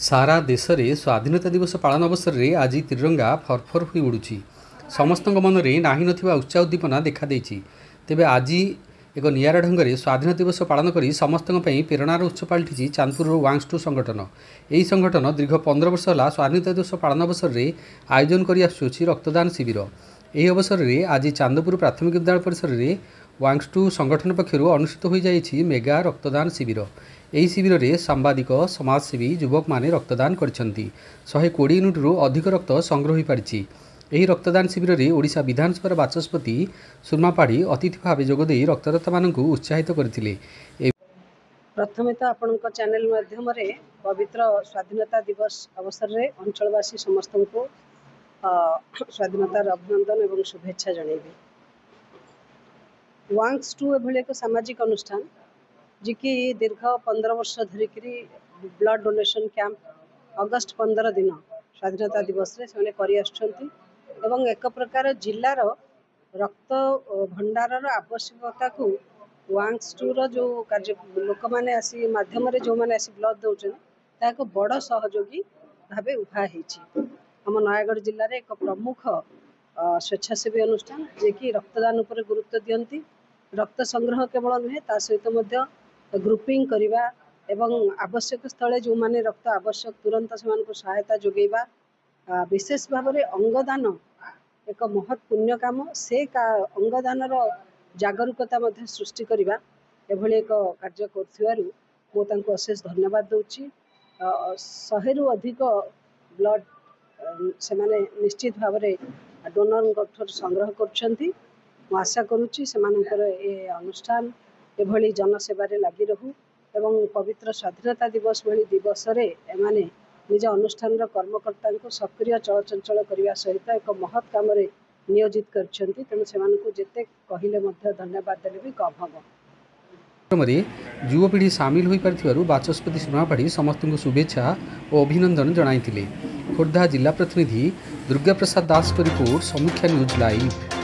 सारा देश में स्वाधीनता दिवस पालन अवसर में आज तिरंगा फरफर हो उड़ुची। समस्त मन में नाही नथिबा उत्साह उद्दीपना देखा देछि। तेबे आज एक नियारा ढंग से स्वाधीनता दिवस पालन करी समस्त प्रेरणार उत्स पलटि चांदपुर वांग्स टू संगठन। यही संगठन दीर्घ 15 वर्ष है स्वाधीनता दिवस पालन अवसर में आयोजन कर रक्तदान शिविर। यह अवसर में आज चांदपुर प्राथमिक विद्यालय परिसर में वांग्स टू संगठन पक्षर अनुष्ठित हो जाइछि मेगा रक्तदान शिविर। यही शिविर में सांबादिक समाजसेवी युवक माने रक्तदान करछंती। 120 यूनिट अधिक रक्त संग्रह हो पारिछि। यही रक्तदान शिविर में ओडिशा विधानसभा बाचस्पति सुरमा पाढ़ी अतिथि भाव जोगदे रक्तदाता मानक उत्साहित करथिले। प्रथमे तो आपण चैनल माध्यम पवित्र स्वाधीनता दिवस अवसर में अंचलवासी समस्त को स्वाधीनतार अभिनंदन एवं शुभेच्छा जनइबी। वांग्स टू एभली एक सामाजिक अनुष्ठान जी कि दीर्घ 15 वर्ष धरिक ब्लड डोनेशन कैंप अगस्ट 15 दिन स्वाधीनता दिवस रे से करि आछंती एवं एक प्रकार जिलार रक्त भंडार आवश्यकता को वांग्स टू रो जो कार्य लोक मैंने आसी माध्यम जो मैंने आसी ब्लड दौरान एक बड़ सहयोगी भाव उभा होती। आम नयागढ़ जिले में एक प्रमुख स्वेच्छासेवी अनुष्ठान जे कि रक्तदान उपर गुरुत्व दियंती। रक्त संग्रह केवल नुहे ता सहित ग्रुपिंग करवा एवं आवश्यक स्थले जो माने रक्त आवश्यक तुरंत से सहायता जोगेबा विशेष भाव में अंगदान एक महत् पुण्य काम से अंगदान जागरूकता सृष्टि करवा एभली एक कार्य कर अशेष धन्यवाद दूची। 100 रु अधिक ब्लड से माने निश्चित भाव में डोनर संग्रह कर आशा करुच्ची से अनुष्ठान एभली जनसेवारे लगी रहू एवं पवित्र स्वाधीनता दिवस भली दिवस रे एमाने निज अनुष्ठान कर्मकर्ता को सक्रिय चलचंचल करने सहित एक महत् काम नियोजित करछंती। तेणु से जेते कहले धन्यवाद देले भी कम हम। युवपीढ़ी सामिल हो पारिथिबारु बाचस्पति सुरमा पाढ़ी समस्त को शुभेच्छा और अभिनंदन जणाइथिले। खोर्धा जिला प्रतिनिधि दुर्गा प्रसाद दास को रिपोर्ट समीक्षा न्यूज लाइव।